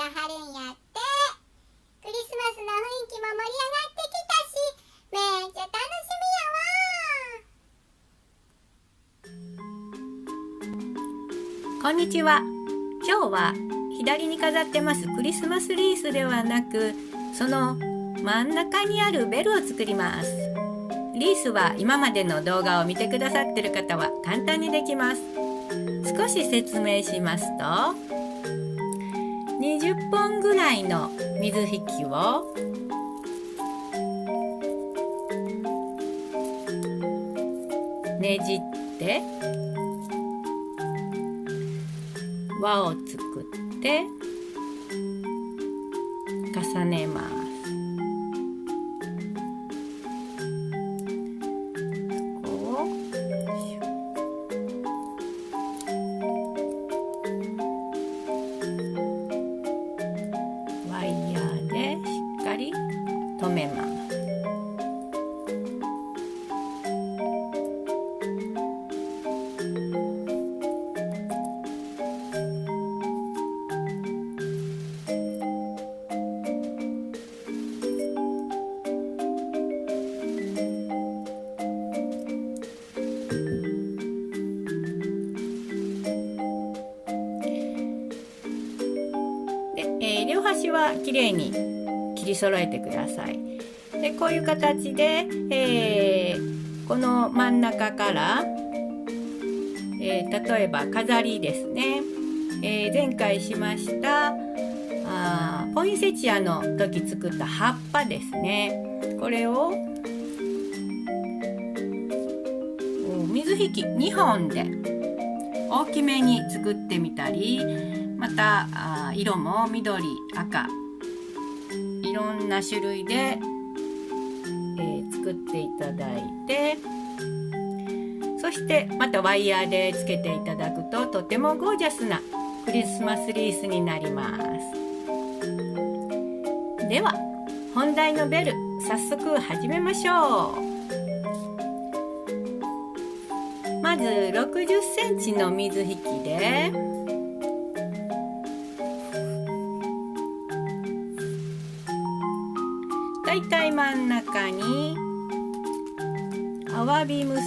らはるんやって。クリスマスの雰囲気も盛り上がってきたし、めっちゃ楽しみやわ。こんにちは。今日は左に飾ってますクリスマスリースではなく、その真ん中にあるベルを作ります。リースは今までの動画を見てくださっている方は簡単にできます。少し説明しますと、20本ぐらいの水引きをねじって輪を作って重ねます。ワイヤーでしっかり留めます。両端はきれいに切り揃えてください。でこういう形で、この真ん中から、例えば飾りですね、前回しましたポインセチアの時作った葉っぱですね。これを水引き2本で大きめに作ってみたり、また色も緑、赤、いろんな種類で、作っていただいて、そしてまたワイヤーでつけていただくととてもゴージャスなクリスマスリースになります。では本題のベル、早速始めましょう。まず60センチの水引きでだいたい真ん中にアワビ結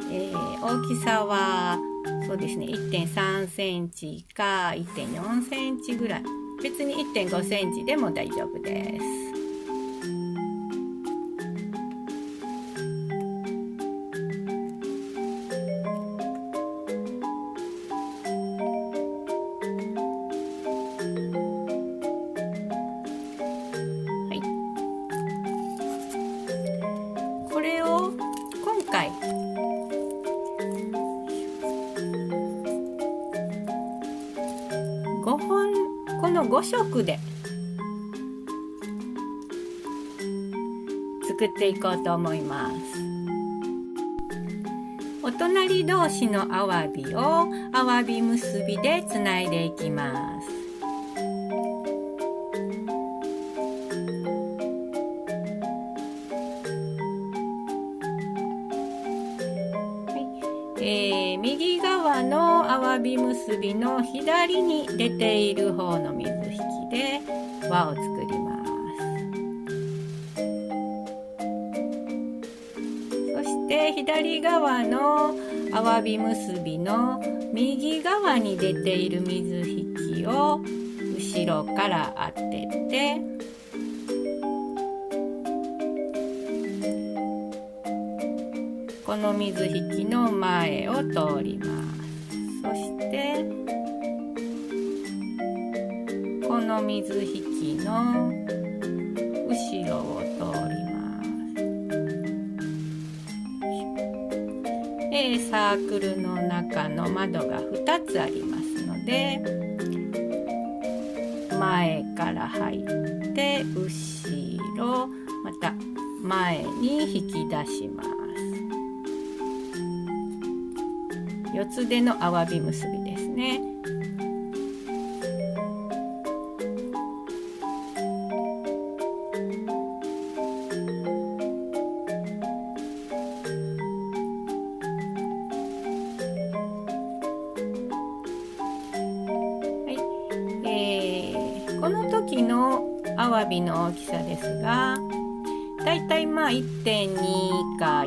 び、大きさはそうですね 1.3 センチか 1.4 センチぐらい、別に 1.5 センチでも大丈夫です。これを今回5本、この5色で作っていこうと思います。お隣同士のアワビをアワビ結びでつないでいきます。右側のアワビ結びの左に出ている方の水引きで輪を作ります。そして左側のアワビ結びの右側に出ている水引きを後ろから当てて、この水引きの前を通ります。そしてこの水引きの後ろを通ります。サークルの中の窓が2つありますので、前から入って後ろ、また前に引き出します。四つ手のアワビ結びですね。の時のアワビの大きさですが、だいたい1.2 か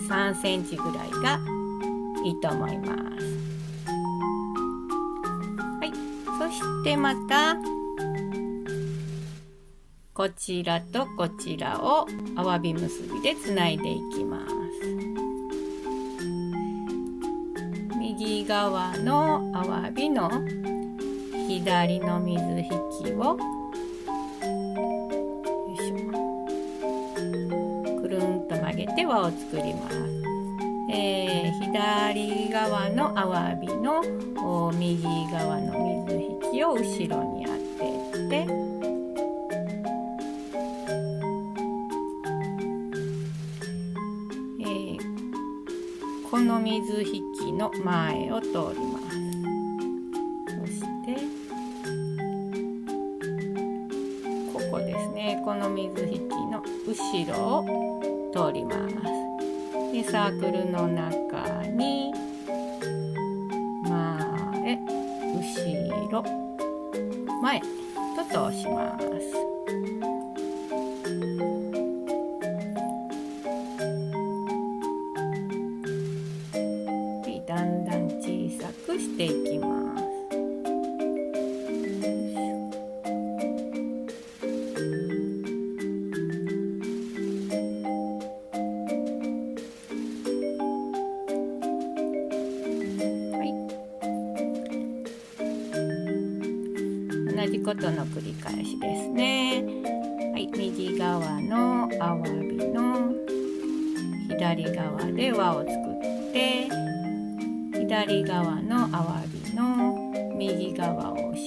1.3 センチぐらいがいいと思います。はい、そしてまたこちらとこちらをアワビ結びでつないでいきます。右側のアワビの左の水引きをくるんと曲げて輪を作ります。左側のアワビの右側の水引きを後ろに当てて、この水引きの前を通ります。そしてここですね、この水引きの後ろを通ります。でサークルの中に前、後ろ、前と通します。だんだん小さくしていきます。同じことの繰り返しですね。はい、右側のアワビの左側で輪を作って、左側のアワビの右側を後ろに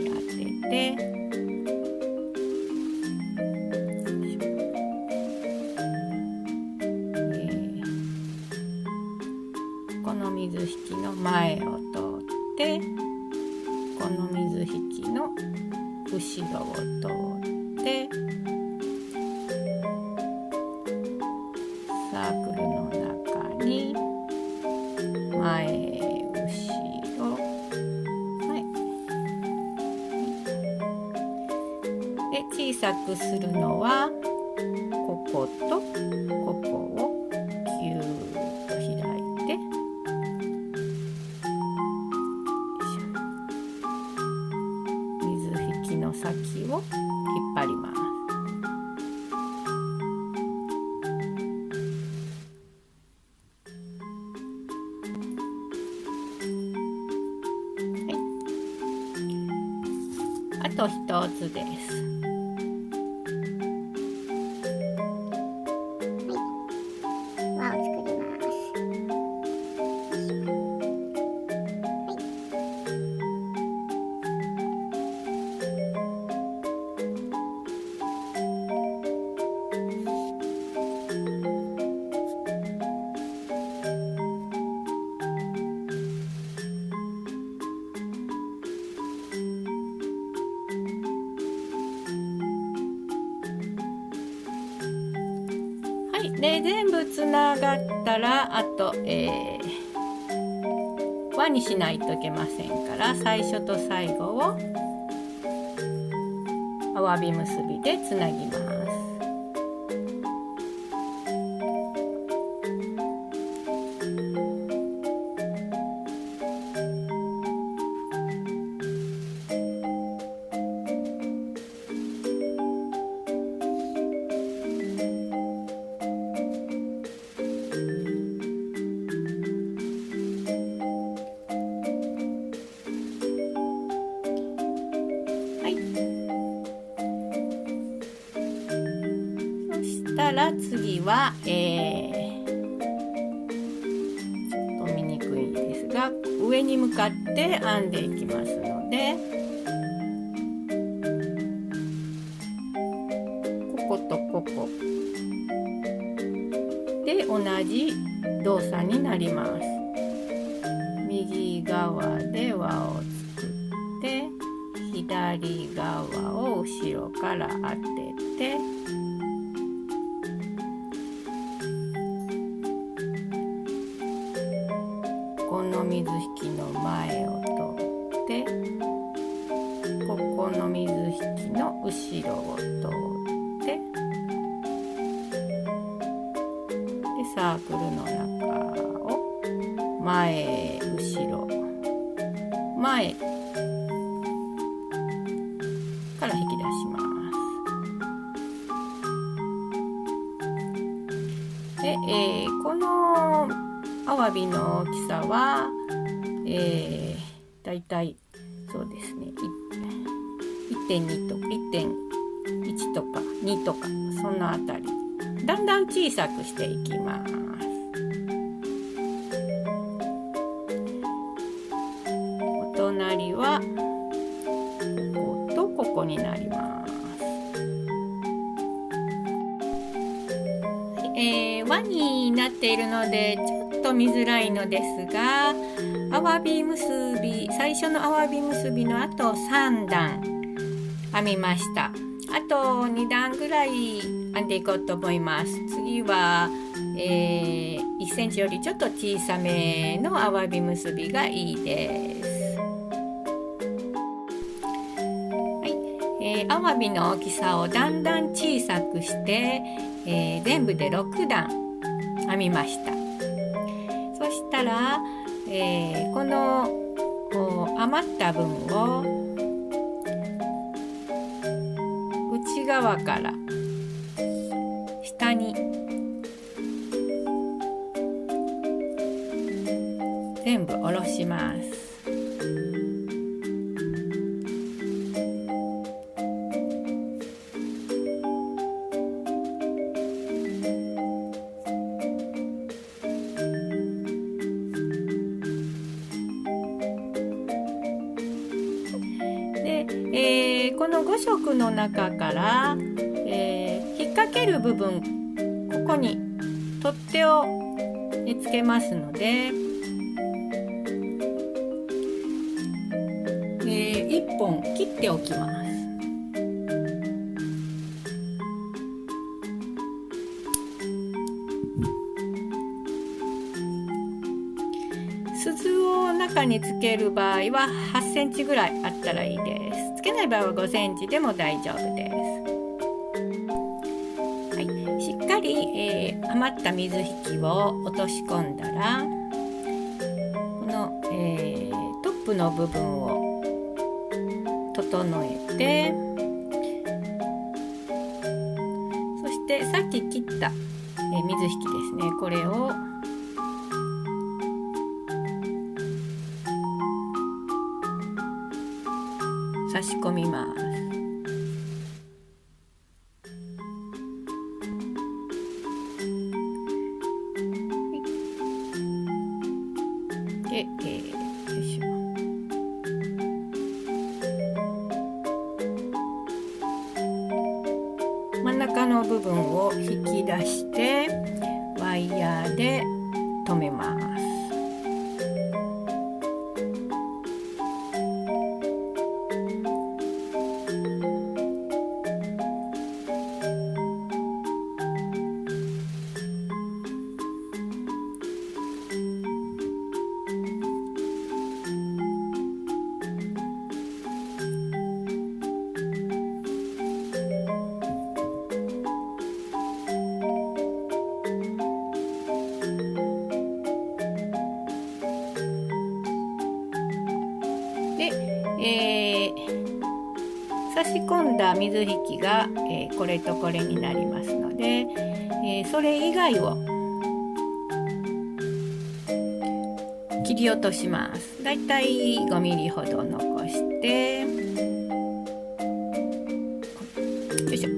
当てて、この水引きの前を通って、この水引きの後ろを通って、サークルの中に前、後ろ、前で小さくするのはこことここをキューッと開いて、水引きの先を引っ張ります。あと一つです。輪を作ります。で全部つながったら、あと、輪にしないといけませんから、最初と最後をアワビ結びでつなぎます。したら次は、ちょっと見にくいですが、上に向かって編んでいきますので、こことここで同じ動作になります。右側で輪を作って、左側を後ろから当てて、この水引きの前を通って、ここの水引きの後ろを通ってでサークルの中を前後ろ前から引き出します。で、このアワビの大きさは、だいたいそうですね 1.2 とか 1.1 とか2とかそのあたりだんだん小さくしていきます。お隣はこことここになります。輪になっているのでちょっと見づらいのですが、アワビ結び最初のアワビ結びの後3段編みました。あと2段ぐらい編んでいこうと思います。次は、1センチよりちょっと小さめのアワビ結びがいいです。アワビの大きさをだんだん小さくして、全部で6段編みました。そしたら、この余った分を内側から下に全部下ろします。この5色の中から、引っ掛ける部分ここに取っ手をつけますので、1本切っておきます。鈴を中につける場合は8センチぐらいあったらいいです。つけない場合は5センチでも大丈夫です。はい、しっかり、余った水引きを落とし込んだら、この、トップの部分を整えて、そしてさっき切った、水引きですね、これを差し込みます。で、よいしょ。真ん中の部分を引き出してワイヤーで留めます。差し込んだ水引きが、これとこれになりますので、それ以外を切り落とします。だいたい5ミリほど残して、よいしょ。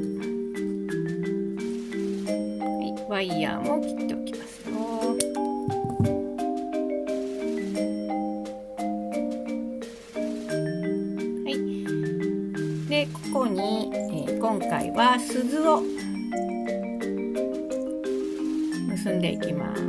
はい、ワイヤーも切っておきますよ。でここに、今回は鈴を結んでいきます。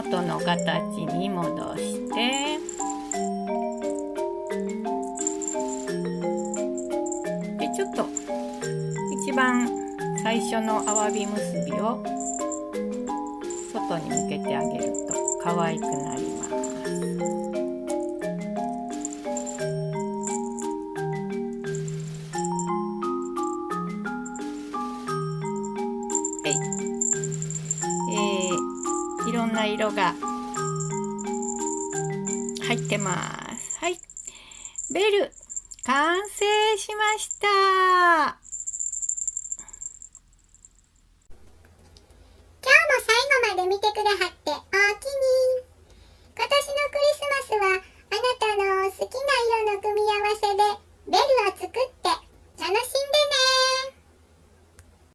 元の形に戻して、でちょっと一番最初のアワビ結びを外に向けてあげると可愛くなります。いろんな色が入ってます。はい、ベル完成しました。